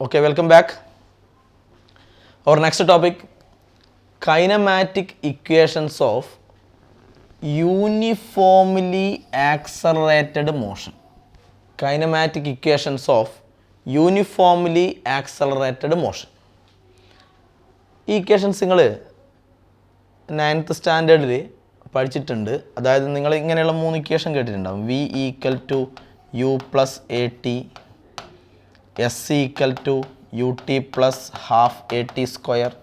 Okay, welcome back. Our next topic, kinematic equations of uniformly accelerated motion. Kinematic equations of uniformly accelerated motion. ഈ equations നിങ്ങൾ 9th സ്റ്റാൻഡേർഡിൽ പഠിച്ചിട്ടുണ്ട്. അതായത് നിങ്ങൾ ഇങ്ങനെയുള്ള 3 equation കേട്ടിട്ടുണ്ടാവും. V = U + AT, S = UT + ½ AT²,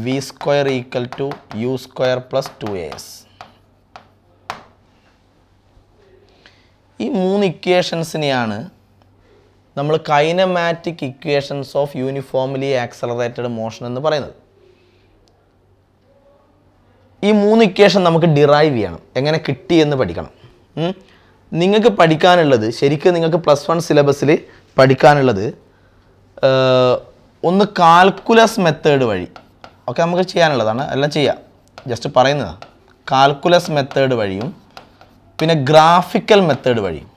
V² = U² + 2AS. ഈ 3 ഇക്വേഷൻസിനെയാണ് നമ്മൾ kinematic equations of uniformly accelerated motion എന്ന് പറയുന്നത്. ഈ 3 ഇക്വേഷൻ നമുക്ക് ഡിറൈവ് ചെയ്യണം. എങ്ങനെ കിട്ടി എന്ന് പഠിക്കണം. നിങ്ങൾക്ക് പഠിക്കാനുള്ളത്, ശരിക്കും നിങ്ങൾക്ക് +1 സിലബസിൽ പഠിക്കാനുള്ളത് ഒന്ന് കാൽക്കുലസ് മെത്തേഡ് വഴി. ഓക്കെ, നമുക്ക് ചെയ്യാനുള്ളതാണ്, എല്ലാം ചെയ്യാം, ജസ്റ്റ് പറയുന്നതാണ്. കാൽക്കുലസ് മെത്തേഡ് വഴിയും പിന്നെ ഗ്രാഫിക്കൽ മെത്തേഡ് വഴിയും.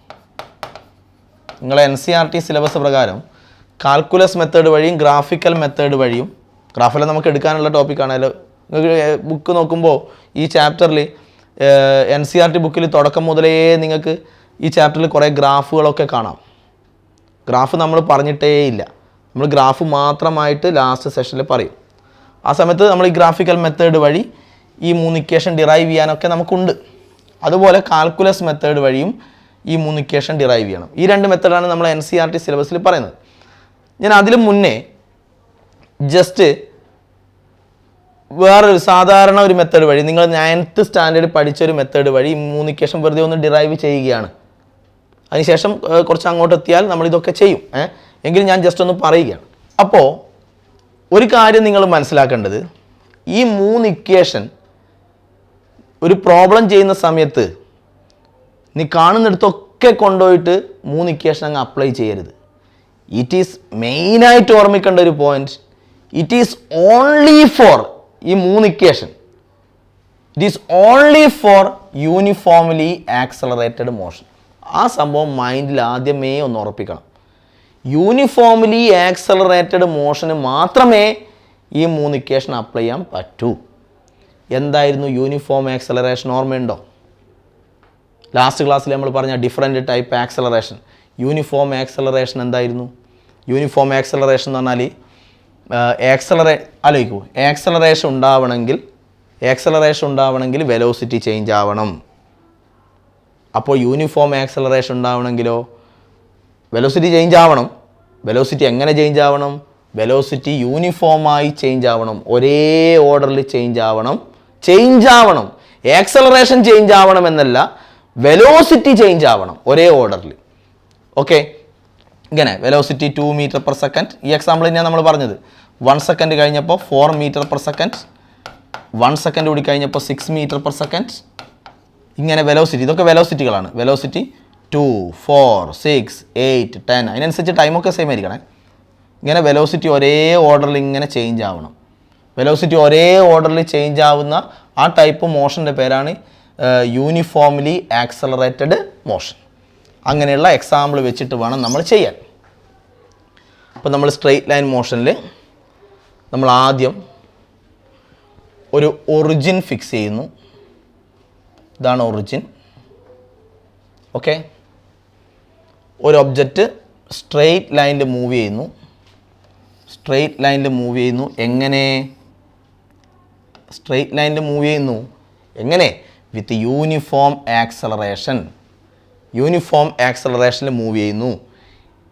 നിങ്ങളെ NCERT സിലബസ് പ്രകാരം കാൽക്കുലസ് മെത്തേഡ് വഴിയും ഗ്രാഫിക്കൽ മെത്തേഡ് വഴിയും, ഗ്രാഫിൽ നമുക്ക് എടുക്കാനുള്ള ടോപ്പിക്കാണല്ലോ. നിങ്ങൾക്ക് ബുക്ക് നോക്കുമ്പോൾ ഈ ചാപ്റ്ററിൽ NCERT ബുക്കിൽ തുടക്കം മുതലേ നിങ്ങൾക്ക് ഈ ചാപ്റ്ററിൽ കുറേ ഗ്രാഫുകളൊക്കെ കാണാം. ഗ്രാഫ് നമ്മൾ പറഞ്ഞിട്ടേ ഇല്ല, നമ്മൾ ഗ്രാഫ് മാത്രമായിട്ട് ലാസ്റ്റ് സെഷനിൽ പറയും. ആ സമയത്ത് നമ്മൾ ഈ ഗ്രാഫിക്കൽ മെത്തേഡ് വഴി ഈ 3 ഇക്വേഷൻ ഡിറൈവ് ചെയ്യാനൊക്കെ നമുക്കുണ്ട്. അതുപോലെ കാൽക്കുലസ് മെത്തേഡ് വഴിയും ഈ 3 ഇക്വേഷൻ ഡിറൈവ് ചെയ്യണം. ഈ 2 മെത്തേഡാണ് നമ്മൾ NCERT സിലബസിൽ പറയുന്നത്. ഞാൻ അതിന് മുന്നേ ജസ്റ്റ് വേറൊരു സാധാരണ ഒരു മെത്തേഡ് വഴി, നിങ്ങൾ 9th സ്റ്റാൻഡേർഡ് പഠിച്ചൊരു മെത്തേഡ് വഴി 3 ഇക്വേഷൻ വെറുതെ ഒന്ന് ഡിറൈവ് ചെയ്യുകയാണ്. അതിനുശേഷം കുറച്ച് അങ്ങോട്ട് എത്തിയാൽ നമ്മളിതൊക്കെ ചെയ്യും. എങ്കിലും ഞാൻ ജസ്റ്റ് ഒന്ന് പറയുകയാണ്. അപ്പോൾ ഒരു കാര്യം നിങ്ങൾ മനസ്സിലാക്കേണ്ടത്, ഈ 3 ഇക്വേഷൻ ഒരു പ്രോബ്ലം ചെയ്യുന്ന സമയത്ത് നീ കാണുന്നിടത്തൊക്കെ കൊണ്ടുപോയിട്ട് 3 ഇക്വേഷൻ അങ്ങ് അപ്ലൈ ചെയ്യരുത്. ഇറ്റ് ഈസ് മെയിനായിട്ട് ഓർമ്മിക്കേണ്ട ഒരു point, it is only for ഈ 3 equation, it is only for uniformly accelerated motion. ആ സംഭവം മൈൻഡിൽ ആദ്യമേ ഒന്ന് ഉറപ്പിക്കണം. യൂണിഫോംലി ആക്സലറേറ്റഡ് മോഷന് മാത്രമേ ഈ 3 ഇക്വേഷൻ അപ്ലൈ ചെയ്യാൻ പറ്റൂ. എന്തായിരുന്നു യൂണിഫോം ആക്സലറേഷൻ, ഓർമ്മയുണ്ടോ? ലാസ്റ്റ് ക്ലാസ്സിൽ നമ്മൾ പറഞ്ഞ different type acceleration. Uniform acceleration എന്തായിരുന്നു? യൂണിഫോം ആക്സലറേഷൻ എന്ന് പറഞ്ഞാൽ ആലോചിക്കൂ, ആക്സലറേഷൻ ഉണ്ടാവണമെങ്കിൽ വെലോസിറ്റി ചേഞ്ച് ആവണം. അപ്പോൾ യൂണിഫോം ആക്സലറേഷൻ ഉണ്ടാവണമെങ്കിലോ വെലോസിറ്റി ചേഞ്ച് ആവണം. വെലോസിറ്റി എങ്ങനെ ചേഞ്ച് ആവണം? വെലോസിറ്റി യൂണിഫോമായി ചേഞ്ച് ആവണം, ഒരേ ഓർഡറിൽ ചേഞ്ച് ആവണം. ആക്സലറേഷൻ ചേഞ്ച് ആവണം എന്നല്ല, വെലോസിറ്റി ചേഞ്ച് ആവണം ഒരേ ഓർഡറിൽ. ഓക്കെ, ഇങ്ങനെ വെലോസിറ്റി 2 m/s. ഈ എക്സാമ്പിൾ തന്നെയാണ് നമ്മൾ പറഞ്ഞത്. 1 സെക്കൻഡ് കഴിഞ്ഞപ്പോൾ 4 m/s, 1 സെക്കൻഡ് കൂടി കഴിഞ്ഞപ്പോൾ 6 m/s. ഇങ്ങനെ വെലോസിറ്റി, ഇതൊക്കെ വെലോസിറ്റികളാണ്. വെലോസിറ്റി 2, 4, 6, 8, 10, അതിനനുസരിച്ച് ടൈമൊക്കെ സെയിം ആയിരിക്കണേ. ഇങ്ങനെ വെലോസിറ്റി ഒരേ ഓർഡറിൽ ഇങ്ങനെ ചേഞ്ച് ആവണം. വെലോസിറ്റി ഒരേ ഓർഡറിൽ ചേഞ്ച് ആവുന്ന ആ ടൈപ്പ് മോഷൻ്റെ പേരാണ് യൂണിഫോംലി ആക്സലറേറ്റഡ് മോഷൻ. അങ്ങനെയുള്ള എക്സാമ്പിൾ വെച്ചിട്ട് വേണം നമ്മൾ ചെയ്യാൻ. അപ്പോൾ നമ്മൾ സ്ട്രെയിറ്റ് ലൈൻ മോഷനിൽ നമ്മൾ ആദ്യം ഒരു ഒറിജിൻ ഫിക്സ് ചെയ്യുന്നു. ഇതാണ് ഒറിജിൻ. ഓക്കെ, ഒരു ഒബ്ജക്റ്റ് സ്ട്രെയിറ്റ് ലൈനിൽ മൂവ് ചെയ്യുന്നു. എങ്ങനെ? സ്ട്രെയിറ്റ് ലൈനിൽ മൂവ് ചെയ്യുന്നു എങ്ങനെ? വിത്ത് യൂണിഫോം ആക്സലറേഷനിൽ മൂവ് ചെയ്യുന്നു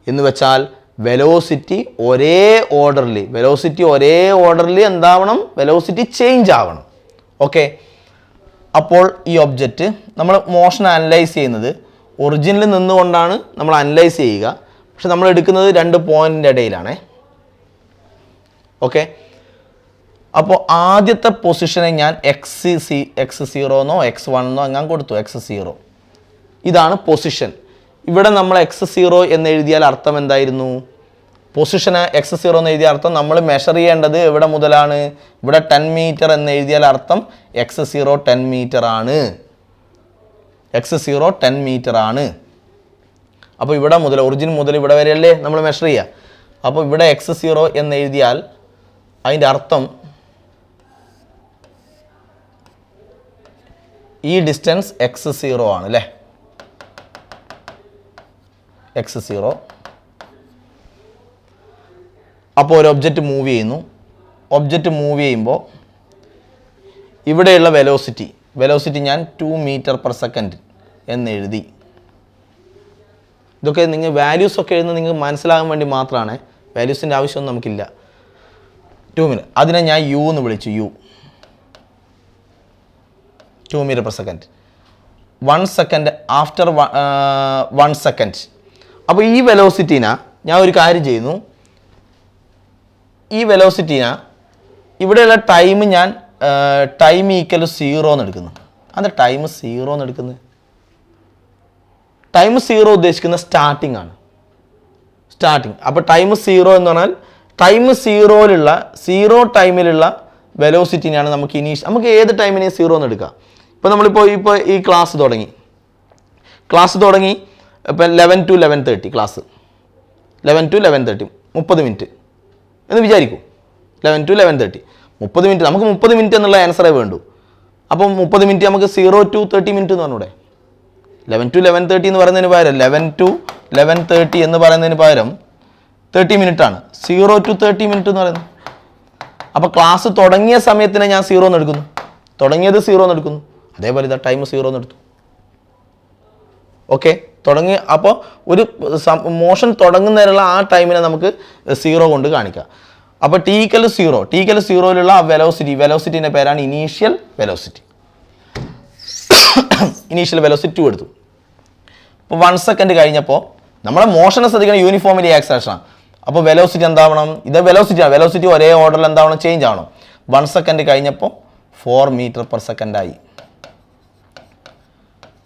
എന്ന് വെച്ചാൽ വെലോസിറ്റി ഒരേ ഓർഡറിൽ എന്താവണം? വെലോസിറ്റി ചേഞ്ച് ആവണം. ഓക്കെ, അപ്പോൾ ഈ ഒബ്ജക്റ്റ് നമ്മൾ മോഷൻ അനലൈസ് ചെയ്യുന്നത് ഒറിജിനിൽ നിന്നുകൊണ്ടാണ് നമ്മൾ അനലൈസ് ചെയ്യുക. പക്ഷെ നമ്മൾ എടുക്കുന്നത് 2 പോയിൻറ്റിൻ്റെ ഇടയിലാണ്. ഓക്കെ, അപ്പോൾ ആദ്യത്തെ പൊസിഷനെ ഞാൻ x0 എന്നോ x1 എന്നോ അങ്ങനെ കൊടുത്തു. x0 ഇതാണ് പൊസിഷൻ. ഇവിടെ നമ്മൾ x0 എന്ന് എഴുതിയാൽ അർത്ഥം എന്തായിരുന്നു? പൊസിഷന് x0 എന്ന് എഴുതിയ അർത്ഥം നമ്മൾ മെഷർ ചെയ്യേണ്ടത് എവിടെ മുതലാണ്? ഇവിടെ 10 മീറ്റർ എന്ന് എഴുതിയാൽ അർത്ഥം x0 10 മീറ്റർ ആണ്. x0 10 മീറ്റർ ആണ്. അപ്പോൾ ഇവിടെ മുതൽ ഒറിജിൻ മുതൽ ഇവിടെ വരെയല്ലേ നമ്മൾ മെഷർ ചെയ്യുക. അപ്പോൾ ഇവിടെ x0 എന്ന് എഴുതിയാൽ അതിൻ്റെ അർത്ഥം ഈ ഡിസ്റ്റൻസ് x0 ആണ് അല്ലേ, x0. അപ്പോൾ ഒരു ഒബ്ജക്റ്റ് മൂവ് ചെയ്യുന്നു. ഒബ്ജക്റ്റ് മൂവ് ചെയ്യുമ്പോൾ ഇവിടെയുള്ള വെലോസിറ്റി ഞാൻ 2 m/s എന്ന് എഴുതി. ഇതൊക്കെ നിങ്ങൾ വാല്യൂസൊക്കെ എഴുതുന്നത് നിങ്ങൾക്ക് മനസ്സിലാകാൻ വേണ്ടി മാത്രമാണ്. വാല്യൂസിൻ്റെ ആവശ്യമൊന്നും നമുക്കില്ല. 2 m അതിനെ ഞാൻ u എന്ന് വിളിച്ചു. 2 m/s. 1 second after 1 second. അപ്പോൾ ഈ വെലോസിറ്റീനെ ഞാൻ ഒരു കാര്യം ചെയ്യുന്നു. ഈ വെലോസിറ്റീനെ ഇവിടെയുള്ള ടൈം ഞാൻ ടൈം ഈക്വൽ 0 എന്ന് എടുക്കുന്നു. അത് ടൈം 0 എന്ന് എടുക്കുന്നത്, ടൈം 0 ഉദ്ദേശിക്കുന്ന സ്റ്റാർട്ടിംഗ് ആണ്. അപ്പോൾ ടൈം 0 എന്ന് പറഞ്ഞാൽ ടൈം 0 ടൈമിലുള്ള വെലോസിറ്റിനെയാണ് നമുക്ക് ഏത് ടൈമിനെയും 0 എന്ന് എടുക്കാം. ഇപ്പോൾ നമ്മളിപ്പോൾ ഈ ക്ലാസ് തുടങ്ങി ഇപ്പോൾ 11 to 11:30 ക്ലാസ്, 11 to 11:30 30 മിനിറ്റ് എന്ന് വിചാരിക്കും. 11 to 11:30 30 മിനിറ്റ്, നമുക്ക് 30 മിനിറ്റ് എന്നുള്ള ആൻസറേ വേണ്ടൂ. അപ്പം 30 മിനിറ്റ് നമുക്ക് 0 to 30 മിനിറ്റ് എന്ന് പറഞ്ഞൂടെ. 11 to 11:30 എന്ന് പറയുന്നതിന് പകരം 11 to 11:30 എന്ന് പറയുന്നതിന് പകരം 30 മിനിറ്റ് ആണ്. 0 to 30 മിനിറ്റ് എന്ന് പറയുന്നത്. അപ്പോൾ ക്ലാസ് തുടങ്ങിയ സമയത്തിനെ ഞാൻ 0 എന്ന് എടുക്കുന്നു, തുടങ്ങിയത് 0 എന്ന് എടുക്കുന്നു. അതേപോലെ ഇതാ ടൈം 0 എന്ന് എടുത്തു. ഓക്കെ, അപ്പോൾ ഒരു മോഷൻ തുടങ്ങുന്നതിനുള്ള ആ ടൈമിനെ നമുക്ക് 0 കൊണ്ട് കാണിക്കാം. അപ്പോൾ t=0 ആ വെലോസിറ്റിൻ്റെ പേരാണ് ഇനീഷ്യൽ വെലോസിറ്റി. ഇനീഷ്യൽ വെലോസിറ്റി 2 എടുത്തു. അപ്പോൾ 1 second കഴിഞ്ഞപ്പോൾ നമ്മുടെ മോഷനെ ശ്രദ്ധിക്കണം, യൂണിഫോംലി ആക്സലറേഷനാണ്. അപ്പോൾ വെലോസിറ്റി എന്താവണം, ഇത് വെലോസിറ്റി ഒരേ ഓർഡറിൽ എന്താവണം, ചേഞ്ച് ആവണം. 1 second കഴിഞ്ഞപ്പോൾ 4 m/s ആയി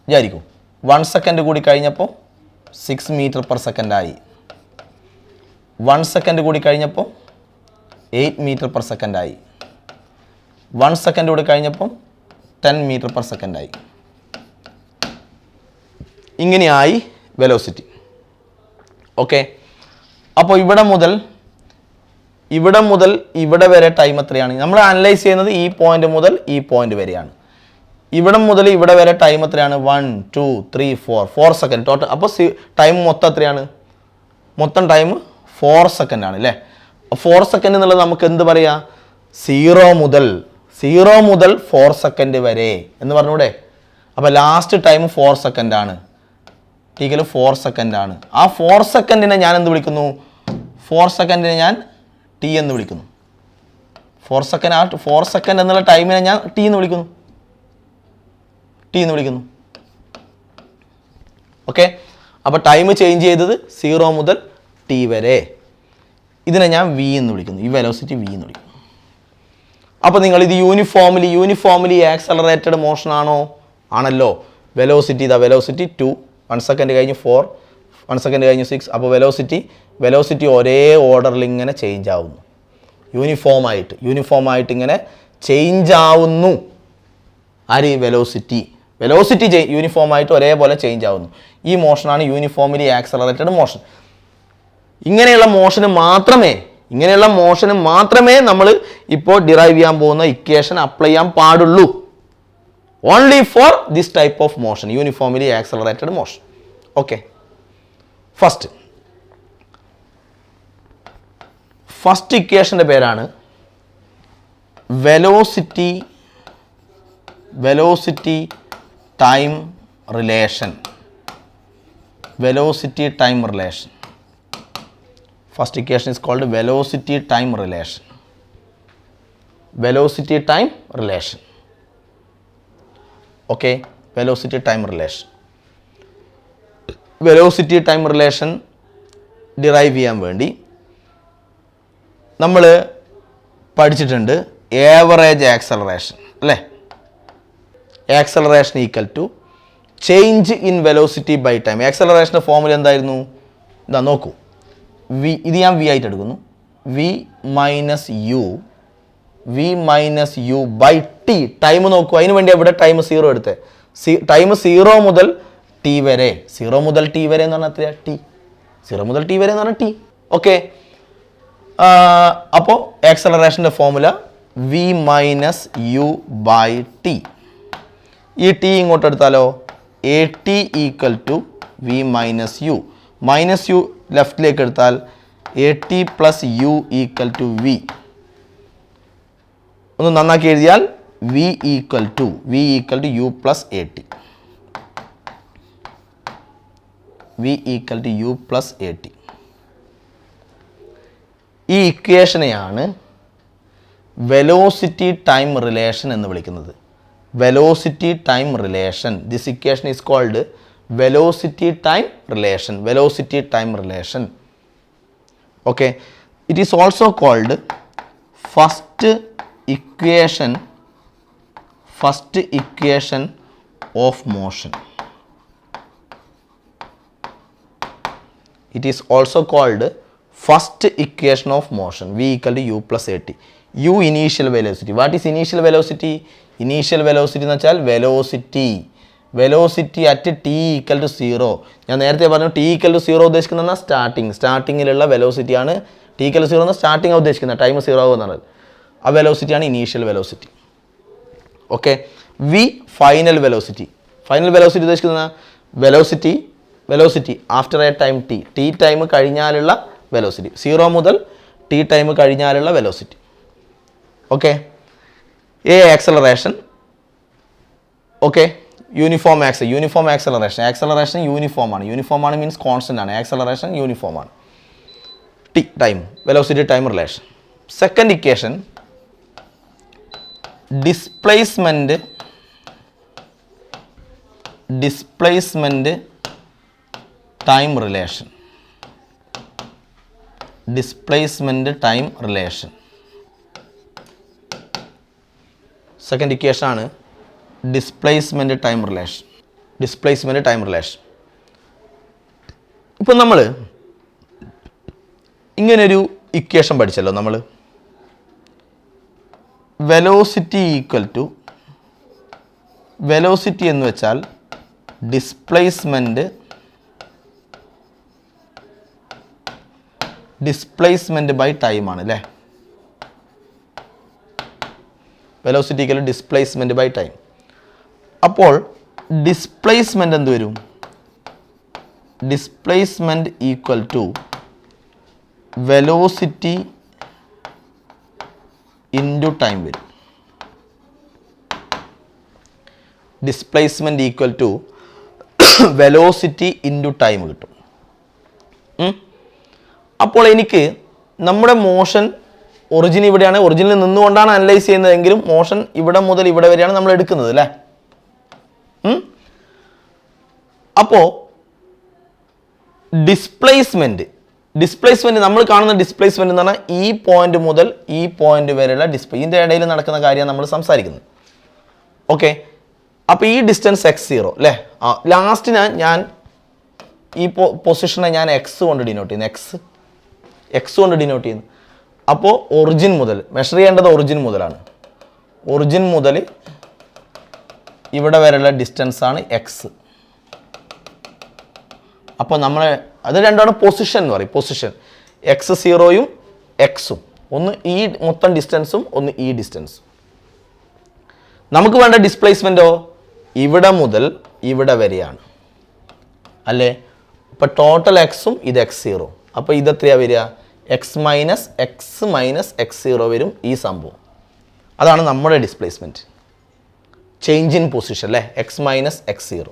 വിചാരിക്കും. 1 second കൂടി കഴിഞ്ഞപ്പോൾ 6 m/s ആയി. 1 second കൂടി കഴിഞ്ഞപ്പോൾ 8 m/s ആയി. 1 second കൂടി കഴിഞ്ഞപ്പോൾ 10 m/s ആയി. ഇങ്ങനെയായി വെലോസിറ്റി. ഓക്കെ, അപ്പോൾ ഇവിടെ മുതൽ ഇവിടെ വരെ ടൈം എത്രയാണ് നമ്മൾ അനലൈസ് ചെയ്യുന്നത്? ഈ പോയിന്റ് മുതൽ ഈ പോയിന്റ് വരെയാണ്. ഇവിടെ മുതൽ ഇവിടെ വരെ ടൈം എത്രയാണ്? 1 2 3 4 സെക്കൻഡ് ടോട്ടൽ. അപ്പോൾ ടൈം മൊത്തം എത്രയാണ്? മൊത്തം ടൈം 4 സെക്കൻഡ് ആണ് അല്ലേ. 4 സെക്കൻഡ് എന്നുള്ളത് നമുക്ക് എന്ത് പറയാം? 0 മുതൽ 4 സെക്കൻഡ് വരെ എന്ന് പറഞ്ഞൂടെ. അപ്പോൾ ലാസ്റ്റ് ടൈം 4 സെക്കൻഡ് ആണ്, ടീക്കൽ 4 സെക്കൻഡ് ആണ്. ആ 4 സെക്കൻഡിനെ ഞാൻ എന്ത് വിളിക്കുന്നു? 4 സെക്കൻഡിനെ ഞാൻ ടി എന്ന് വിളിക്കുന്നു. 4 സെക്കൻഡ് എന്നുള്ള ടൈമിനെ ഞാൻ ടി എന്ന് വിളിക്കുന്നു. ഓക്കെ, അപ്പോൾ ടൈം ചേഞ്ച് ചെയ്തത് 0 മുതൽ ടി വരെ. ഇതിനെ ഞാൻ വി എന്ന് വിളിക്കുന്നു, ഈ വെലോസിറ്റി വി എന്ന് വിളിക്കുന്നു. അപ്പോൾ നിങ്ങൾ ഇത് യൂണിഫോംലി ആക്സലറേറ്റഡ് മോഷൻ ആണോ? ആണല്ലോ. വെലോസിറ്റി 2, 1 second കഴിഞ്ഞ് 4, 1 second കഴിഞ്ഞ് 6. അപ്പോൾ വെലോസിറ്റി ഒരേ ഓർഡറിൽ ഇങ്ങനെ ചേഞ്ച് ആവുന്നു, യൂണിഫോമായിട്ട് ഇങ്ങനെ ചേഞ്ച് ആവുന്നു. ആര്? വെലോസിറ്റി യൂണിഫോമായിട്ട് ഒരേപോലെ ചേഞ്ച് ആവുന്നു. ഈ മോഷനാണ് യൂണിഫോംലി ആക്സലറേറ്റഡ് മോഷൻ. ഇങ്ങനെയുള്ള മോഷന് മാത്രമേ നമ്മൾ ഇപ്പോൾ ഡിറൈവ് ചെയ്യാൻ പോകുന്ന ഇക്വേഷൻ അപ്ലൈ ചെയ്യാൻ പാടുള്ളൂ. Only for this type of motion, uniformly accelerated motion. Okay, first ഇക്വേഷൻ്റെ പേരാണ് velocity time relation. First equation is called velocity time relation. Okay, velocity time relation derive ചെയ്യാൻ വേണ്ടി നമ്മൾ പഠിച്ചിട്ടുണ്ട് ആവറേജ് ആക്സലറേഷൻ അല്ലേ. Acceleration equal to change in velocity by time. ആക്സലറേഷൻ്റെ formula എന്തായിരുന്നു? ഇതാ നോക്കൂ, ഇത് ഞാൻ വി ആയിട്ട് എടുക്കുന്നു. V minus U by T. Time നോക്കൂ, അതിന് വേണ്ടി ഇവിടെ ടൈം 0 എടുത്തേ. ടൈം 0 മുതൽ ടി വരെ എന്ന് പറഞ്ഞാൽ എത്രയാ? ടി. 0 മുതൽ ടി വരെ എന്ന് പറഞ്ഞാൽ ടി. ഓക്കെ, അപ്പോൾ ആക്സലറേഷൻ്റെ formula V minus U by T. ഈ ടി ഇങ്ങോട്ട് എടുത്താലോ, A T equal to V minus U. Minus U ലെഫ്റ്റിലേക്ക് എടുത്താൽ A T plus U equal to V. ഒന്ന് നന്നാക്കി എഴുതിയാൽ V equal to U plus A T. V equal to U plus A T. ഈ ഇക്വേഷനെയാണ് velocity time relation എന്ന് വിളിക്കുന്നത്. Velocity time relation. This equation is called velocity time relation. Velocity time relation. Okay. It is also called first equation of motion. It is also called first equation of motion. V equal to u plus at. U initial velocity. What is initial velocity? Initial velocity എന്ന് വെച്ചാൽ velocity at T equal to 0. ഞാൻ നേരത്തെ പറഞ്ഞു T equal to 0 ഉദ്ദേശിക്കുന്നത് സ്റ്റാർട്ടിങ്ങിലുള്ള വെലോസിറ്റിയാണ്. T equal to 0 എന്ന starting ഉദ്ദേശിക്കുന്നത്, ടൈം 0 എന്നാണ്. ആ വെലോസിറ്റിയാണ് initial velocity. Okay. V final velocity. Final velocity ഉദ്ദേശിക്കുന്ന velocity after a time T time കഴിഞ്ഞാലുള്ള വെലോസിറ്റി. 0 മുതൽ ടി ടൈം കഴിഞ്ഞാലുള്ള velocity. Okay. A acceleration. Okay. Uniform acceleration uniform ആണ് മീൻസ് കോൺസ്റ്റന്റ് ആണ്. ആക്സലറേഷൻ യൂണിഫോം ആണ്. T time velocity time relation. Second equation displacement time relation. Second equation ആണ് displacement time relation. ഇപ്പം നമ്മൾ ഇങ്ങനൊരു ഇക്വേഷൻ പഠിച്ചല്ലോ. നമ്മൾ വെലോസിറ്റി എന്ന് വെച്ചാൽ ഡിസ്പ്ലേസ്മെന്റ് ബൈ ടൈം ആണ് അല്ലേ. Velocity equal displacement by time. അപ്പോൾ ഡിസ്പ്ലേസ്മെന്റ് എന്ത് വരും? Displacement equal to velocity into time വരും. Displacement equal to velocity into time കിട്ടും. അപ്പോൾ എനിക്ക് നമ്മുടെ മോഷൻ ഒറിജിൻ ഇവിടെയാണ്, ഒറിജിനിൽ നിന്നുകൊണ്ടാണ് അനലൈസ് ചെയ്യുന്നതെങ്കിലും മോഷൻ ഇവിടെ മുതൽ ഇവിടെ വരെയാണ് നമ്മൾ എടുക്കുന്നത് അല്ലേ. അപ്പോൾ ഡിസ്പ്ലേസ്മെന്റ് നമ്മൾ കാണുന്ന ഡിസ്പ്ലേസ്മെന്റ് എന്ന് പറഞ്ഞാൽ ഈ പോയിന്റ് മുതൽ ഈ പോയിന്റ് വരെയുള്ള ഇതിൻ്റെ ഇടയിൽ നടക്കുന്ന കാര്യമാണ് നമ്മൾ സംസാരിക്കുന്നത്. ഓക്കെ. അപ്പോൾ ഈ ഡിസ്റ്റൻസ് x0 അല്ലേ. ലാസ്റ്റിന് ഞാൻ ഈ പൊസിഷനെ ഞാൻ എക്സ് കൊണ്ട് ഡിനോട്ട് ചെയ്യുന്നു. അപ്പോൾ ഒറിജിൻ മുതൽ മെഷർ ചെയ്യേണ്ടത് ഒറിജിൻ മുതലാണ്. ഒറിജിൻ മുതൽ ഇവിടെ വരെയുള്ള ഡിസ്റ്റൻസ് ആണ് എക്സ്. അപ്പോൾ നമ്മൾ അത് രണ്ടാണ് പൊസിഷൻ എന്ന് പറയും. പൊസിഷൻ x0 എക്സും, ഒന്ന് ഈ മൊത്തം ഡിസ്റ്റൻസും ഒന്ന് ഈ ഡിസ്റ്റൻസും. നമുക്ക് വേണ്ട ഡിസ്പ്ലേസ്മെൻറ്റോ ഇവിടെ മുതൽ ഇവിടെ വരെയാണ് അല്ലേ. ഇപ്പോൾ ടോട്ടൽ എക്സും ഇത് x0. അപ്പോൾ ഇതെത്രയാണ് വരിക? എക്സ് മൈനസ് x0 വരും ഈ സംഭവം. അതാണ് നമ്മുടെ ഡിസ്പ്ലേസ്മെൻറ്റ്. ചേഞ്ച് ഇൻ പൊസിഷൻ അല്ലേ. X minus x0.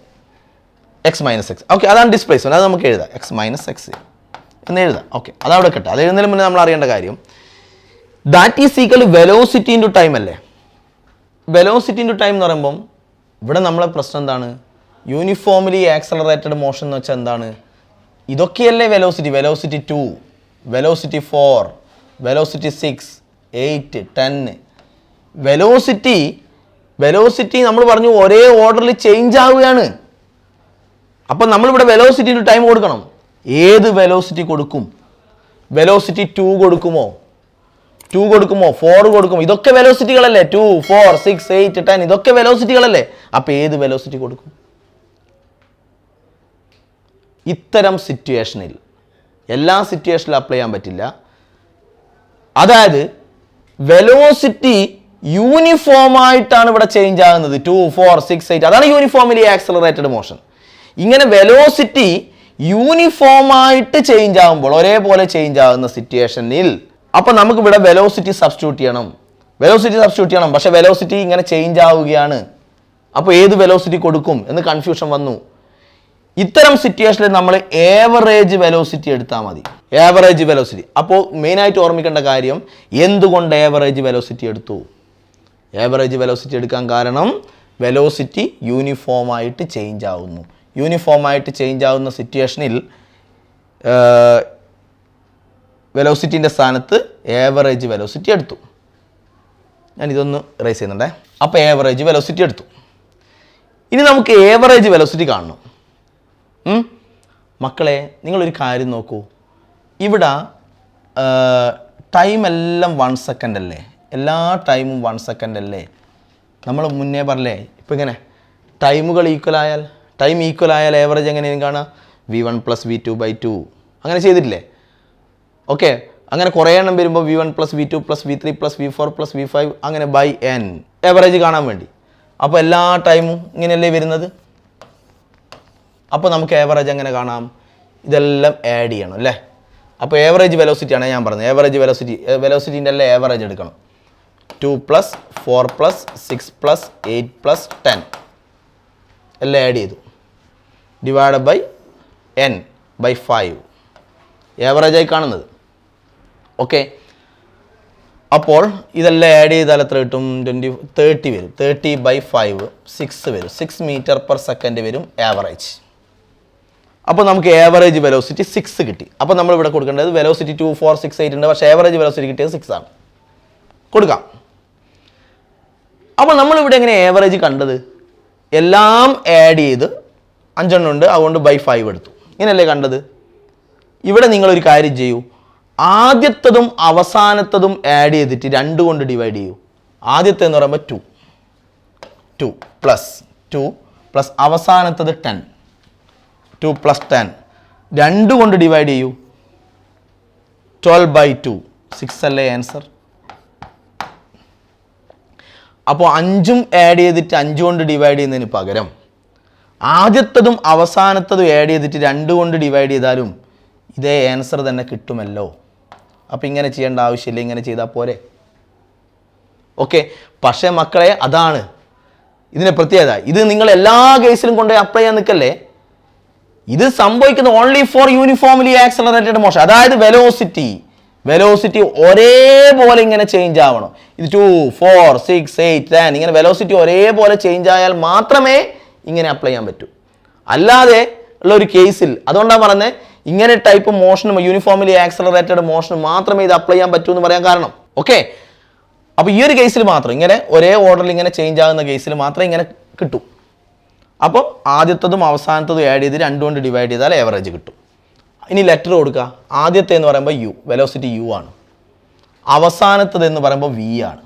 ഓക്കെ, അതാണ് ഡിസ്പ്ലേസ്മെൻറ്റ്. അത് നമുക്ക് എഴുതാം. എക്സ് മൈനസ് x0 എന്ന് എഴുതാം. ഓക്കെ, അതവിടെ കിട്ടുക. അത് എഴുതുന്നതിന് മുന്നേ നമ്മൾ അറിയേണ്ട കാര്യം that is equal velocity into time അല്ലേ. വെലോസിറ്റി ഇൻറ്റു ടൈം എന്ന് പറയുമ്പം ഇവിടെ നമ്മളെ പ്രശ്നം എന്താണ്? യൂണിഫോംലി ആക്സലറേറ്റഡ് മോഷൻ എന്ന് വെച്ചാൽ എന്താണ്? ഇതൊക്കെയല്ലേ velocity. Velocity 2, velocity 4, velocity 6, 8, 10. Velocity നമ്മൾ പറഞ്ഞു ഒരേ ഓർഡറിൽ ചേഞ്ച് ആവുകയാണ്. അപ്പം നമ്മളിവിടെ വെലോസിറ്റി ഇൻറ്റു ടൈം കൊടുക്കണം. ഏത് വെലോസിറ്റി കൊടുക്കും? വെലോസിറ്റി 2 കൊടുക്കുമോ? 2 കൊടുക്കുമോ? 4 കൊടുക്കുമോ? ഇതൊക്കെ വെലോസിറ്റികളല്ലേ. 2, 4, 6, 8, 10 ഇതൊക്കെ വെലോസിറ്റികളല്ലേ. അപ്പോൾ ഏത് വെലോസിറ്റി കൊടുക്കും? ഇത്തരം സിറ്റുവേഷനിൽ എല്ലാ സിറ്റുവേഷനിലും അപ്ലൈ ചെയ്യാൻ പറ്റില്ല. അതായത് വെലോസിറ്റി യൂണിഫോം ആയിട്ടാണ് ഇവിടെ ചേഞ്ച് ആകുന്നത്. 2, 4, 6, 8 അതാണ് യൂണിഫോമിലി ആക്സലറേറ്റഡ് മോഷൻ. ഇങ്ങനെ വെലോസിറ്റി യൂണിഫോം ആയിട്ട് ചേഞ്ച് ആകുമ്പോൾ, ഒരേപോലെ ചേഞ്ച് ആകുന്ന സിറ്റുവേഷനിൽ അപ്പൊ നമുക്ക് ഇവിടെ വെലോസിറ്റി സബ്സ്റ്റിറ്റ്യൂട്ട് ചെയ്യണം. പക്ഷെ വെലോസിറ്റി ഇങ്ങനെ ചേഞ്ച് ആവുകയാണ്. അപ്പോൾ ഏത് വെലോസിറ്റി കൊടുക്കും എന്ന് കൺഫ്യൂഷൻ വന്നു. ഇത്തരം സിറ്റുവേഷനിൽ നമ്മൾ ഏവറേജ് വെലോസിറ്റി എടുത്താൽ മതി. Average velocity. അപ്പോൾ മെയിനായിട്ട് ഓർമ്മിക്കേണ്ട കാര്യം, എന്തുകൊണ്ട് ഏവറേജ് വെലോസിറ്റി എടുത്തു? ഏവറേജ് വെലോസിറ്റി എടുക്കാൻ കാരണം വെലോസിറ്റി യൂണിഫോം ആയിട്ട് ചേഞ്ച് ആവുന്നു. യൂണിഫോം ആയിട്ട് ചേഞ്ച് ആവുന്ന സിറ്റുവേഷനിൽ വെലോസിറ്റിൻ്റെ സ്ഥാനത്ത് ഏവറേജ് വെലോസിറ്റി എടുത്തു. ഞാനിതൊന്ന് റൈസ് ചെയ്യുന്നുണ്ടേ. അപ്പോൾ ഏവറേജ് വെലോസിറ്റി എടുത്തു. ഇനി നമുക്ക് ഏവറേജ് വെലോസിറ്റി കാണണം. മക്കളെ, നിങ്ങളൊരു കാര്യം നോക്കൂ. ഇവിടെ ടൈം എല്ലാം 1 സെക്കൻഡ് അല്ലേ? എല്ലാ ടൈമും 1 സെക്കൻഡ് അല്ലേ? നമ്മൾ മുന്നേ പറഞ്ഞേ, ഇപ്പം ഇങ്ങനെ ടൈമുകൾ ടൈം ഈക്വൽ ആയാൽ ഏവറേജ് എങ്ങനെയും കാണാം? v1 + v2/2 അങ്ങനെ ചെയ്തിട്ടില്ലേ? ഓക്കെ, അങ്ങനെ കുറേ എണ്ണം വരുമ്പോൾ v1 + v2 + v3 + v4 + v5 അങ്ങനെ n ഏവറേജ് കാണാൻ വേണ്ടി. അപ്പോൾ എല്ലാ ടൈമും ഇങ്ങനെയല്ലേ വരുന്നത്? അപ്പോൾ നമുക്ക് ഏവറേജ് എങ്ങനെ കാണാം? ഇതെല്ലാം ആഡ് ചെയ്യണം അല്ലേ? അപ്പോൾ ഏവറേജ് വെലോസിറ്റിയാണ് ഞാൻ പറഞ്ഞത്. ഏവറേജ് വെലോസിറ്റീൻ്റെ എല്ലാം ഏവറേജ് എടുക്കണം. 2 + 4 + 6 + 8 + 10 എല്ലാം ആഡ് ചെയ്തു. ഡിവൈഡ് ബൈ n/5 ഏവറേജായി കാണുന്നത്. ഓക്കെ, അപ്പോൾ ഇതെല്ലാം ആഡ് ചെയ്താൽ എത്ര കിട്ടും? 30 വരും. 30/5 6 വരും. 6 m/s വരും ആവറേജ്. അപ്പോൾ നമുക്ക് ഏവറേജ് വെലോസിറ്റി 6 കിട്ടി. അപ്പോൾ നമ്മൾ ഇവിടെ കൊടുക്കേണ്ടത് വെലോസിറ്റി 2, 4, 6, 8 ഉണ്ട്. പക്ഷേ ഏവറേജ് വെലോസിറ്റി കിട്ടിയത് 6 ആണ്. കൊടുക്കാം. അപ്പോൾ നമ്മളിവിടെ എങ്ങനെ ഏവറേജ് കണ്ടത്? എല്ലാം ആഡ് ചെയ്ത് 5 എണ്ണം ഉണ്ട്, അതുകൊണ്ട് /5 എടുത്തു. ഇങ്ങനെയല്ലേ കണ്ടത്? ഇവിടെ നിങ്ങളൊരു കാര്യം ചെയ്യൂ. ആദ്യത്തതും അവസാനത്തതും ആഡ് ചെയ്തിട്ട് 2 കൊണ്ട് ഡിവൈഡ് ചെയ്യൂ. ആദ്യത്തെ എന്ന് പറയുമ്പോൾ 2 + അവസാനത്തത് 10. 2 + 10 2 കൊണ്ട് ഡിവൈഡ് ചെയ്യൂ. 12/2 6 അല്ലേ ആൻസർ? അപ്പോൾ 5ഉം ആഡ് ചെയ്തിട്ട് 5 കൊണ്ട് ഡിവൈഡ് ചെയ്യുന്നതിന് പകരം ആദ്യത്തതും അവസാനത്തതും ആഡ് ചെയ്തിട്ട് 2 കൊണ്ട് ഡിവൈഡ് ചെയ്താലും ഇതേ ആൻസർ തന്നെ കിട്ടുമല്ലോ. അപ്പോൾ ഇങ്ങനെ ചെയ്യേണ്ട ആവശ്യമില്ല, ഇങ്ങനെ ചെയ്താൽ പോരെ. ഓക്കെ, പക്ഷേ മക്കളെ, അതാണ് ഇതിൻ്റെ പ്രത്യേകത. ഇത് നിങ്ങൾ എല്ലാ കേസിലും കൊണ്ടുപോയി അപ്ലൈ ചെയ്യാൻ നിൽക്കല്ലേ. ഇത് സംഭവിക്കുന്നത് only for uniformly accelerated motion. അതായത് വെലോസിറ്റി ഒരേപോലെ ഇങ്ങനെ ചേഞ്ച് ആവണം. ഇത് 2, 4, 6, 8, 10 ഇങ്ങനെ വെലോസിറ്റി ഒരേപോലെ ചേഞ്ച് ആയാൽ മാത്രമേ ഇങ്ങനെ അപ്ലൈ ചെയ്യാൻ പറ്റൂ. അല്ലാതെ ഉള്ള ഒരു കേസിൽ, അതുകൊണ്ടാണ് പറഞ്ഞത് ഇങ്ങനെ ടൈപ്പ് മോഷനും യൂണിഫോംലി ആക്സലറേറ്റഡ് മോഷനും മാത്രമേ ഇത് അപ്ലൈ ചെയ്യാൻ പറ്റൂ എന്ന് പറയാൻ കാരണം. ഓക്കെ, അപ്പോൾ ഈ ഒരു കേസിൽ മാത്രം, ഇങ്ങനെ ഒരേ ഓർഡറിൽ ഇങ്ങനെ ചേഞ്ച് ആകുന്ന കേസിൽ മാത്രമേ ഇങ്ങനെ കിട്ടൂ. അപ്പം ആദ്യത്തതും അവസാനത്തതും ആഡ് ചെയ്ത് 2 കൊണ്ട് ഡിവൈഡ് ചെയ്താൽ ഏവറേജ് കിട്ടും. ഇനി ലെറ്റർ കൊടുക്കുക. ആദ്യത്തെ എന്ന് പറയുമ്പോൾ u, വെലോസിറ്റി u ആണ്. അവസാനത്തത് എന്ന് പറയുമ്പോൾ v ആണ്.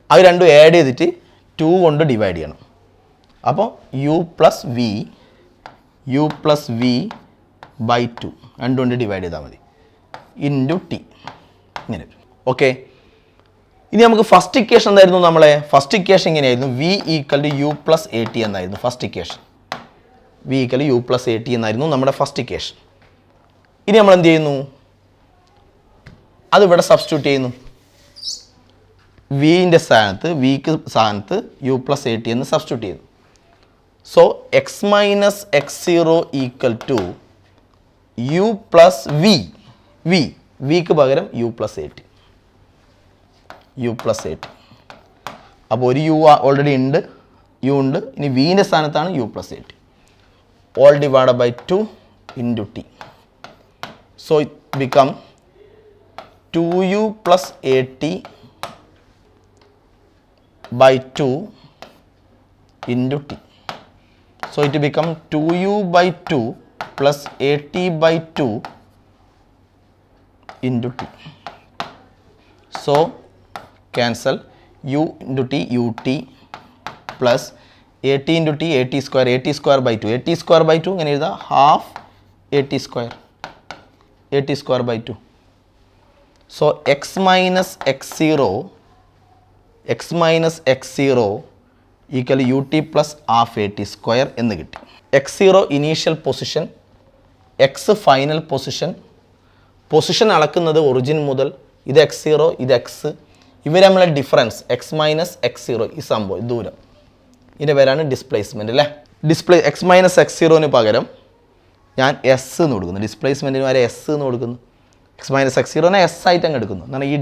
അത് രണ്ടും ആഡ് ചെയ്തിട്ട് 2 കൊണ്ട് ഡിവൈഡ് ചെയ്യണം. അപ്പോൾ u + v/2 2 കൊണ്ട് ഡിവൈഡ് ചെയ്താൽ മതി × t ഇങ്ങനെ. ഓക്കെ, ഇനി നമുക്ക് ഫസ്റ്റ് ഇക്വേഷൻ എന്തായിരുന്നു? നമ്മളെ ഫസ്റ്റ് ഇക്വേഷൻ ഇങ്ങനെയായിരുന്നു. v = u + at എന്നായിരുന്നു first equation. v = u + at എന്നായിരുന്നു നമ്മുടെ ഫസ്റ്റ് ഇക്വേഷൻ. ഇനി നമ്മൾ എന്ത് ചെയ്യുന്നു? അതിവിടെ സബ്സ്റ്റിറ്റ്യൂട്ട് ചെയ്യുന്നു. വിൻ്റെ സ്ഥാനത്ത് u + at എന്ന് സബ്സ്റ്റിറ്റ്യൂട്ട് ചെയ്യുന്നു. സോ x - x0 = u + vക്ക് പകരം u + at. അപ്പോൾ ഒരു u ഓൾറെഡി ഉണ്ട്, u ഉണ്ട്. ഇനി വിൻ്റെ സ്ഥാനത്താണ് u + at. all divided by 2 × t. So it become 2u + at by 2 × t. So it become 2u by 2 + at by 2 × t. So cancel u × t, ut plus at × t, at² by 2. at² by 2 ഇങ്ങനെ എഴുതാം, ½ at² by 2. So X minus X zero equal u t plus half a t square എന്ന് കിട്ടി. X zero initial position, x final position അളക്കുന്നത് origin മുതൽ. ഇത് x zero, ഇത് x, ഇവർ നമ്മളെ difference x minus X zero, ഈ സംഭവം ദൂരം, ഇതിൻ്റെ പേരാണ് ഡിസ്പ്ലേസ്മെൻറ്റ് അല്ലേ. എക്സ് മൈനസ് എക്സ് സീറോന് പകരം ഞാൻ എസ് എന്ന് കൊടുക്കുന്നു, ഡിസ്പ്ലേസ്മെൻറ്റിന് വരെ എസ് എന്ന് കൊടുക്കുന്നു. എക്സ് മൈനസ് എക്സ് സീറോനെ എസ് ആയിട്ട് അങ്ങ് എടുക്കുന്നു, എന്നാണ് ഈ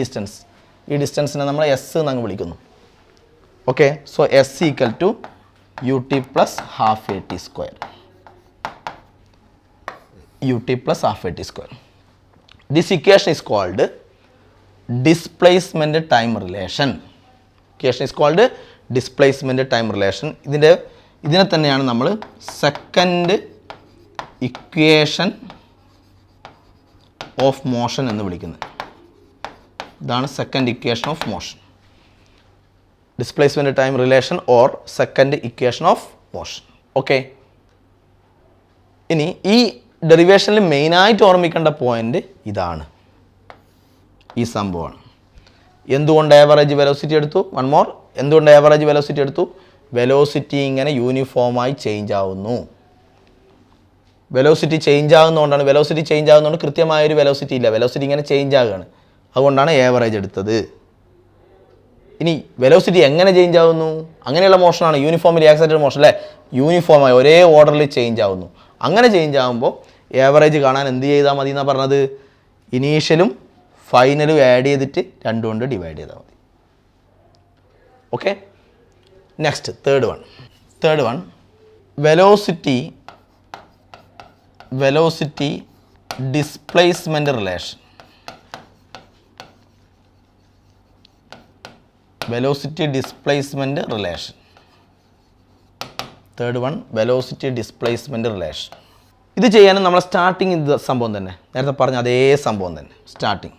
ഡിസ്റ്റൻസിനെ നമ്മൾ എസ് എന്ന് അങ്ങ് വിളിക്കുന്നു. Okay, so s equal to u t plus half a t square, this equation is called displacement time relation. ഇതിനെ തന്നെയാണ് നമ്മൾ സെക്കൻഡ് ഇക്വേഷൻ ഓഫ് മോഷൻ എന്ന് വിളിക്കുന്നത്. ഇതാണ് second equation of motion, displacement time relation or second equation of motion. Okay, ഇനി ഈ ഡെറിവേഷനിൽ മെയിനായിട്ട് ഓർമ്മിക്കേണ്ട പോയിന്റ് ഇതാണ്, ഈ സംഭവമാണ്. എന്തുകൊണ്ട് ആവറേജ് വെലോസിറ്റി എടുത്തു? വൺ മോർ, എന്തുകൊണ്ട് ആവറേജ് വെലോസിറ്റി എടുത്തു? വെലോസിറ്റി ഇങ്ങനെ യൂണിഫോമായി ചേഞ്ച് ആവുന്നു. വെലോസിറ്റി ചേഞ്ച് ആകുന്നതുകൊണ്ട് കൃത്യമായൊരു വെലോസിറ്റി ഇല്ല, വെലോസിറ്റി ഇങ്ങനെ ചേഞ്ച് ആകുകയാണ്, അതുകൊണ്ടാണ് ആവറേജ് എടുത്തത്. ഇനി വെലോസിറ്റി എങ്ങനെ ചേഞ്ച് ആവുന്നു? അങ്ങനെയുള്ള മോഷനാണ് യൂണിഫോമിലി ആക്സിലറേറ്റഡ് മോഷൻ അല്ലേ, യൂണിഫോമായി ഒരേ ഓർഡറിൽ ചേഞ്ച് ആവുന്നു. അങ്ങനെ ചേഞ്ച് ആകുമ്പോൾ ആവറേജ് കാണാൻ എന്ത് ചെയ്താൽ മതി എന്നാണ് പറഞ്ഞത്? ഇനീഷ്യലും ഫൈനലും ആഡ് ചെയ്തിട്ട് 2 കൊണ്ട് ഡിവൈഡ് ചെയ്താൽ മതി. Okay, next third one velocity displacement relation. Third one velocity displacement relation. ഇത് ചെയ്യാനും നമ്മൾ സ്റ്റാർട്ടിങ് ഇത് സംഭവം തന്നെ, നേരത്തെ പറഞ്ഞ അതേ സംഭവം തന്നെ. സ്റ്റാർട്ടിങ്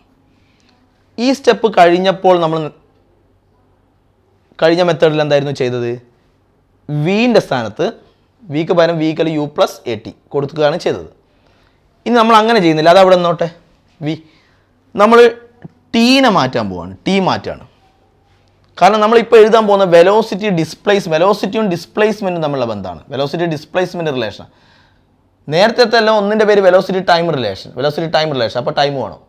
ഈ സ്റ്റെപ്പ് കഴിഞ്ഞപ്പോൾ നമ്മൾ കഴിഞ്ഞ മെത്തേഡിൽ എന്തായിരുന്നു ചെയ്തത്? വിൻ്റെ സ്ഥാനത്ത് വിക്ക് പകരം വിക്കൽ യു പ്ലസ് എ ടി കൊടുക്കുകയാണ് ചെയ്തത്. ഇനി നമ്മൾ അങ്ങനെ ചെയ്യുന്നില്ല, അത് അവിടെ നിന്നോട്ടെ. നമ്മൾ ടീനെ മാറ്റാൻ പോവാണ്, മാറ്റാണ്. കാരണം നമ്മളിപ്പോൾ എഴുതാൻ പോകുന്ന വെലോസിറ്റിയും ഡിസ്പ്ലേസ്മെൻറ്റും തമ്മിലുള്ള ബന്ധമാണ്, വെലോസിറ്റി ഡിസ്പ്ലേസ്മെൻറ്റ് റിലേഷൻ. നേരത്തെ എല്ലാം ഒന്നിൻ്റെ പേര് വെലോസിറ്റി ടൈം റിലേഷൻ, അപ്പോൾ ടൈം വേണം.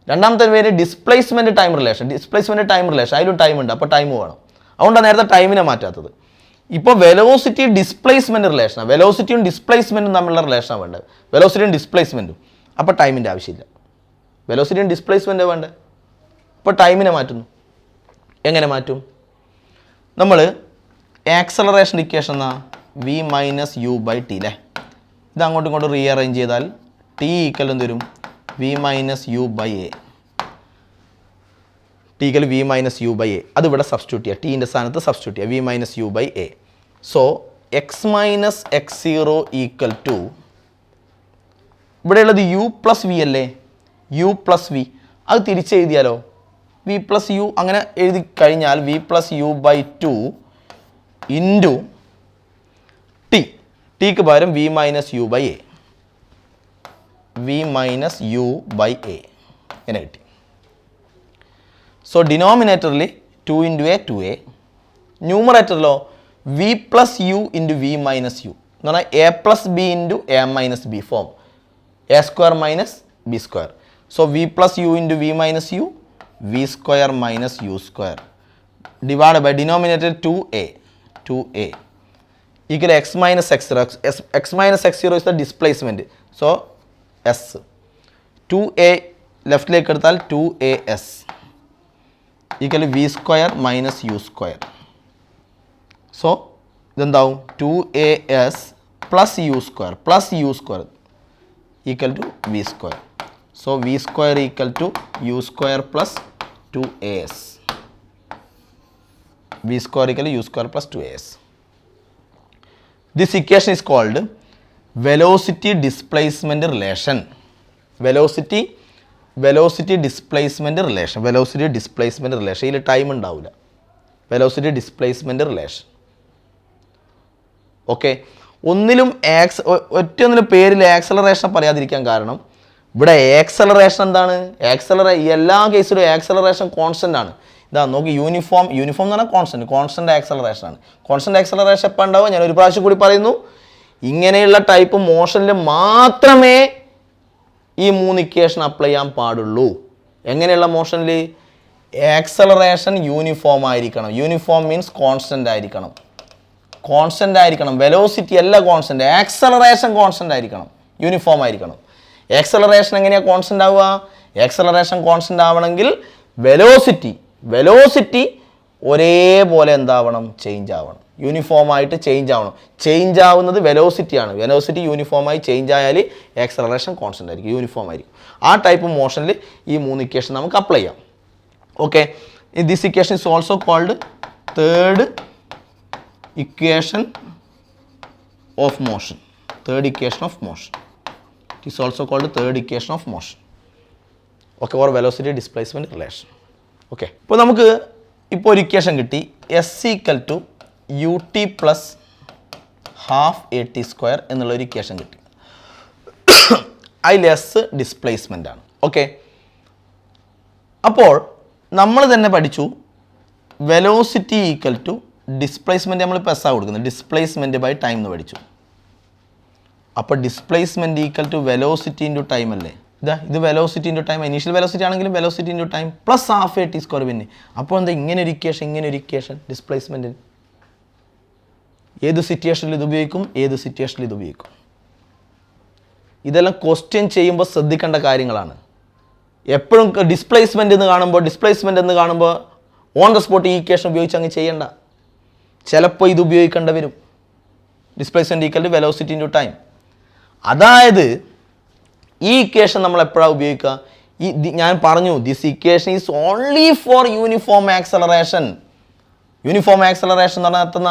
രണ്ടാമത്തെ പേര് ഡിസ്പ്ലേസ്മെൻറ്റ് ടൈം റിലേഷൻ, അതിലും ടൈം ഉണ്ട്, അപ്പോൾ ടൈം വേണം. അതുകൊണ്ടാണ് നേരത്തെ ടൈമിനെ മാറ്റാത്തത്. ഇപ്പോൾ വെലോസിറ്റിയും ഡിസ്പ്ലേസ്മെൻറ്റും തമ്മിലുള്ള റിലേഷനാണ് വേണ്ടത്, വെലോസിറ്റിയും ഡിസ്പ്ലേസ്മെൻറ്റും. അപ്പോൾ ടൈമിൻ്റെ ആവശ്യമില്ല, വെലോസിറ്റിയും ഡിസ്പ്ലേസ്മെൻറ്റ് വേണ്ടത്. ഇപ്പോൾ ടൈമിനെ മാറ്റുന്നു. എങ്ങനെ മാറ്റും? നമ്മൾ ആക്സലറേഷൻ ഇക്വേഷൻ എന്നാ v minus U by t അല്ലേ, ഇത് അങ്ങോട്ടും ഇങ്ങോട്ടും റീഅറേഞ്ച് ചെയ്താൽ ടി ഈക്വൽ എന്ത് വരും? V minus U by A. അത് ഇവിടെ സബ്സ്റ്റിറ്റ്യൂട്ട് ചെയ്യുക, ടീൻ്റെ സ്ഥാനത്ത് സബ്സ്റ്റിറ്റ്യൂട്ട് ചെയ്യുക, V minus U by A. So X minus X zero equal to, ഇവിടെയുള്ളത് യു പ്ലസ് വി അല്ലേ, അത് തിരിച്ചെഴുതിയാലോ? വി പ്ലസ് യു അങ്ങനെ എഴുതി കഴിഞ്ഞാൽ V plus U by 2 into ടിക്ക് പകരം V minus U by A, ഇങ്ങനെ കിട്ടി. സോ ഡിനോമിനേറ്ററിൽ 2 ഇൻറ്റു എ 2a, ന്യൂമറേറ്ററിലോ V plus U into V minus U എന്ന് പറഞ്ഞാൽ a plus b into a minus b form, a square minus b square. So v plus U into V minus u, v square minus u square divide by denominator 2a equal x minus x0. X minus x0 is the displacement. So s 2a ലെഫ്റ്റിലേക്ക് എടുത്താൽ 2as equal v square minus u square. So ഇതെന്താവും? 2as plus u square equal to v square. So v square equal to u square plus 2as. v square equal to u square plus 2as. This equation is called velocity displacement relation. Velocity displacement relation. ഇതിൽ time ഉണ്ടാവില്ല. Velocity displacement relation. Okay, ഒന്നിലും പേരിൽ acceleration പറയാതിരിക്കാൻ കാരണം ഇവിടെ acceleration എന്താണ്? എല്ലാ കേസിലും ആക്സലറേഷൻ കോൺസ്റ്റന്റ് ആണ്. ഇതാ നോക്കി, യൂണിഫോം എന്ന് പറഞ്ഞാൽ കോൺസ്റ്റന്റ് ആക്സലറേഷൻ ആണ്. കോൺസ്റ്റന്റ് ആക്സലറേഷൻ എപ്പോൾ ഉണ്ടാവുക? ഞാൻ ഒരു പ്രാവശ്യം കൂടി പറയുന്നു, ഇങ്ങനെയുള്ള ടൈപ്പ് മോഷനിൽ മാത്രമേ ഈ 3 ഇക്വേഷൻ അപ്ലൈ ചെയ്യാൻ പാടുള്ളൂ. എങ്ങനെയുള്ള മോഷനിൽ? ആക്സലറേഷൻ യൂണിഫോം ആയിരിക്കണം. യൂണിഫോം മീൻസ് കോൺസ്റ്റന്റ് ആയിരിക്കണം. വെലോസിറ്റി അല്ല കോൺസ്റ്റന്റ്, ആക്സലറേഷൻ കോൺസ്റ്റന്റ് ആയിരിക്കണം, യൂണിഫോം ആയിരിക്കണം. ആക്സലറേഷൻ എങ്ങനെയാണ് കോൺസ്റ്റന്റ് ആവുക? ആക്സലറേഷൻ കോൺസ്റ്റന്റ് ആവണമെങ്കിൽ വെലോസിറ്റി ഒരേപോലെ എന്താവണം? ചേഞ്ച് ആവണം. യൂണിഫോം ആയിട്ട് ചേഞ്ച് ആവണം. ചേഞ്ച് ആവുന്നത് വെലോസിറ്റിയാണ്. വെലോസിറ്റി യൂണിഫോമായി ചേഞ്ച് ആയാൽ ആക്സലറേഷൻ കോൺസ്റ്റന്റ് ആയിരിക്കും, യൂണിഫോം ആയിരിക്കും. ആ ടൈപ്പ് മോഷനിൽ ഈ 3 ഇക്വേഷൻ നമുക്ക് അപ്ലൈ ചെയ്യാം. Okay, this equation is also called third equation of motion. It is also called third equation of motion. Okay, or velocity displacement relation. Okay, ഇപ്പോൾ നമുക്ക് ഇപ്പോൾ ഒരു ഇക്വേഷൻ കിട്ടി, S = ut plus half at square എന്നുള്ള ഒരു equation കിട്ടി. അതിൽ S displacement ആണ്. ഓക്കെ, അപ്പോൾ നമ്മൾ തന്നെ പഠിച്ചു വെലോസിറ്റി ഈക്വൽ ടു ഡിസ്പ്ലേസ്മെൻറ്റ്. നമ്മളിപ്പോൾ എസ് ആ കൊടുക്കുന്നത്, ഡിസ്പ്ലേസ്മെൻറ്റ് ബൈ ടൈം എന്ന് പഠിച്ചു. അപ്പോൾ displacement equal to velocity into time അല്ലേ? ഇത് velocity into time, initial velocity ആണെങ്കിലും velocity into time plus half at square. പിന്നെ അപ്പോൾ എന്താ ഇങ്ങനെ ഒരു ഇക്വേഷൻ ഡിസ്പ്ലേസ്മെൻറ്റിന്? ഏത് സിറ്റുവേഷനിൽ ഇത് ഉപയോഗിക്കും, ഇതെല്ലാം ക്വസ്റ്റ്യൻ ചെയ്യുമ്പോൾ ശ്രദ്ധിക്കേണ്ട കാര്യങ്ങളാണ്. എപ്പോഴും ഡിസ്പ്ലേസ്മെൻ്റ് എന്ന് കാണുമ്പോൾ ഓൺ ദ സ്പോട്ട് ഈ ഇക്വേഷൻ ഉപയോഗിച്ച് അങ്ങ് ചെയ്യേണ്ട. ചിലപ്പോൾ ഇത് ഉപയോഗിക്കേണ്ടി വരും. Displacement equal to velocity into time. അതായത് ഈ ഇക്വേഷൻ നമ്മൾ എപ്പോഴാണ് ഉപയോഗിക്കുക? ഞാൻ പറഞ്ഞു, this equation is only for uniform acceleration. Uniform acceleration എന്ന് പറഞ്ഞാൽ എത്തുന്ന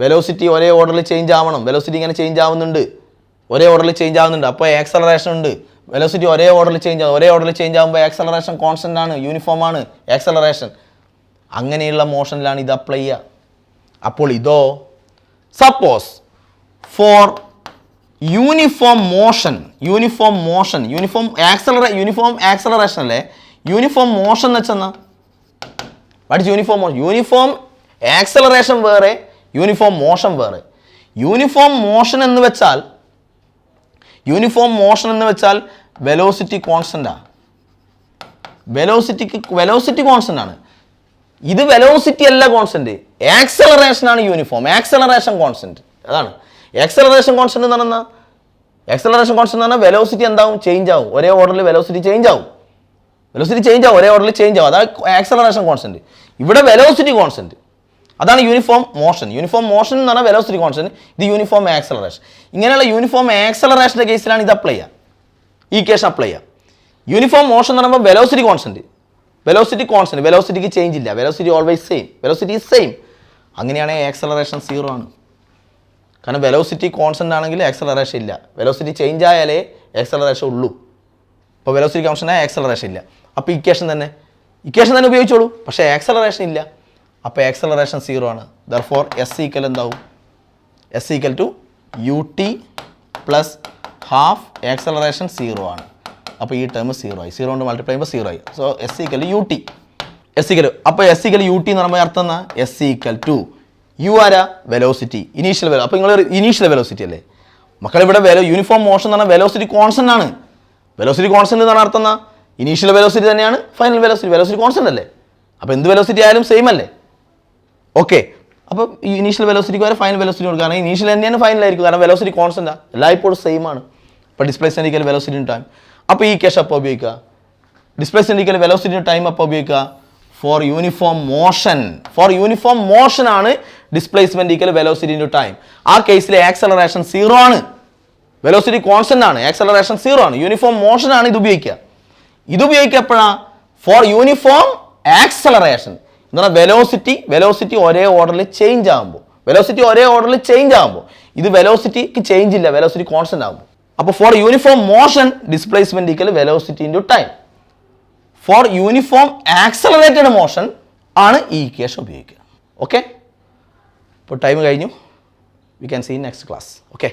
വെലോസിറ്റി ഒരേ ഓർഡറിൽ ചേഞ്ച് ആവണം. വെലോസിറ്റി ഇങ്ങനെ ചേഞ്ച് ആവുന്നുണ്ട്, ഒരേ ഓർഡറിൽ ചേഞ്ച് ആവുന്നുണ്ട്, അപ്പോൾ ആക്സലറേഷൻ ഉണ്ട്. വെലോസിറ്റി ഒരേ ഓർഡറിൽ ചേഞ്ച് ആകുമ്പോൾ ആക്സലറേഷൻ കോൺസ്റ്റന്റ് ആണ്, യൂണിഫോം ആണ് ആക്സലറേഷൻ. അങ്ങനെയുള്ള മോഷനിലാണ് ഇത് അപ്ലൈ ചെയ്യുക. അപ്പോൾ ഇതോ, സപ്പോസ് ഫോർ യൂണിഫോം ആക്സലറേഷൻ അല്ലേ? യൂണിഫോം മോഷൻ എന്ന് വെച്ചാൽ പഠിച്ചു. യൂണിഫോം ആക്സലറേഷൻ വേറെ, യൂണിഫോം മോഷൻ വേറെ. യൂണിഫോം മോഷൻ എന്ന് വെച്ചാൽ വെലോസിറ്റി കോൺസ്റ്റന്റാണ്. വെലോസിറ്റി കോൺസ്റ്റന്റ് ആണ്. ഇത് വെലോസിറ്റി അല്ല കോൺസ്റ്റന്റ്, ആക്സലറേഷൻ ആണ് യൂണിഫോം. ആക്സലറേഷൻ കോൺസ്റ്റന്റ് അതാണ്. ആക്സലറേഷൻ കോൺസ്റ്റന്റ് എന്ന് പറഞ്ഞാൽ വെലോസിറ്റി എന്താവും? ചേഞ്ച് ആവും. ഒരേ ഓർഡറിൽ വെലോസിറ്റി ചേഞ്ച് ആവും. ഒരേ ഓർഡറിൽ ചേഞ്ച് ആവും. അതാണ് ആക്സലറേഷൻ കോൺസ്റ്റന്റ്. ഇവിടെ വെലോസിറ്റി കോൺസ്റ്റന്റ്, അതാണ് യൂണിഫോം മോഷൻ എന്ന് പറഞ്ഞാൽ വെലോസിറ്റി കോൺസ്റ്റന്റ്. ഇത് യൂണിഫോം ആക്സലറേഷൻ. ഇങ്ങനെയുള്ള യൂണിഫോം ആക്സലറേഷൻ്റെ കേസിലാണ് ഇത് അപ്ലൈ ചെയ്യുക, ഈ കേസ് അപ്ലൈ ചെയ്യുക. യൂണിഫോം മോഷൻ എന്ന് പറയുമ്പോൾ വെലോസിറ്റി കോൺസ്റ്റന്റ്, വെലോസിറ്റിക്ക് ചേഞ്ച് ഇല്ല. Velocity always same. അങ്ങനെയാണെങ്കിൽ ആക്സലറേഷൻ 0 ആണ്. കാരണം വെലോസിറ്റി കോൺസ്റ്റന്റ് ആണെങ്കിൽ ആക്സലറേഷൻ ഇല്ല. വെലോസിറ്റി ചേഞ്ച് ആയാലേ ആക്സലറേഷൻ ഉള്ളൂ. അപ്പോൾ വെലോസിറ്റി കോൺസ്റ്റന്റ് ആയ ആക്സലറേഷൻ ഇല്ല. അപ്പോൾ ഇക്വേഷൻ തന്നെ ഉപയോഗിച്ചോളൂ, പക്ഷേ ആക്സലറേഷൻ ഇല്ല. അപ്പോൾ ആക്സലറേഷൻ 0 ആണ്. ദർഫോർ എസ് ഈക്വൽ എന്താവും? S equal to ut plus half acceleration 0 ആണ്. അപ്പോൾ ഈ ടേം 0 ആയി. 0 കൊണ്ട് മൾട്ടിപ്ലൈ ചെയ്യുമ്പോൾ 0 ആയി. So s equal ut. അപ്പോൾ എസ് ഈക്വൽ ut എന്ന് പറയുമ്പോൾ അർത്ഥം എന്നാ? എസ് ഈക്വൽ ടു യു ആരാ? Velocity, initial Velo. അപ്പോൾ നിങ്ങൾ ഇനീഷ്യൽ വെലോസിറ്റി അല്ലേ മക്കളിവിടെ? യൂണിഫോം മോഷൻ എന്ന് പറഞ്ഞാൽ വെലോസിറ്റി കോൺസ്റ്റന്റ് ആണ്. വെലോസിറ്റി കോൺസ്റ്റന്റ് എന്ന് പറഞ്ഞാൽ അർത്ഥം എന്നാ? ഇനീഷ്യൽ വെലോസിറ്റി തന്നെയാണ് ഫൈനൽ വെലോസിറ്റി കോൺസ്റ്റന്റ് അല്ലേ? അപ്പോൾ എന്ത് വെലോസിറ്റി ആയാലും സെയിം അല്ലേ? ഓക്കെ, അപ്പോൾ ഇനീഷ്യൽ വെലോസിറ്റിക്ക് വരെ ഫൈനൽ വെലോസിറ്റി കൊടുക്കുക. കാരണം ഇനീഷ്യൽ തന്നെയാണ് ഫൈനൽ ആയിരിക്കും, കാരണം വെലോസിറ്റി കോൺസ്റ്റന്റ് ആണ്, എല്ലായ്പ്പോഴും സെയിം ആണ്. അപ്പോൾ displacement equal velocity in time. അപ്പോൾ ഈ കേസ് അപ്പോൾ ഉപയോഗിക്കുക. Displacement equal velocity in time അപ്പോൾ ഉപയോഗിക്കുക ഫോർ യൂണിഫോം മോഷൻ ആണ് displacement equal velocity in time. ആ കേസിലെ ആക്സലറേഷൻ 0 ആണ്, വെലോസിറ്റി കോൺസ്റ്റന്റ് ആണ്, ആക്സലറേഷൻ 0 ആണ്. യൂണിഫോം മോഷൻ ആണ് ഇത് ഉപയോഗിക്കുക. എപ്പോഴാണ്? ഫോർ യൂണിഫോം ആക്സലറേഷൻ എന്ന് പറഞ്ഞാൽ വെലോസിറ്റി ഒരേ ഓർഡറിൽ ചേഞ്ച് ആകുമ്പോൾ, ഇത് വെലോസിറ്റിക്ക് ചേഞ്ച് ഇല്ല, വെലോസിറ്റി കോൺസ്റ്റന്റ് ആകുമ്പോൾ. അപ്പോൾ for uniform motion displacement equal velocity into time. For uniform accelerated motion ആണ് ഈ ഇക്വേഷൻ ഉപയോഗിക്കുക. ഓക്കെ, ഇപ്പോൾ ടൈം കഴിഞ്ഞു. We can see next class. Okay.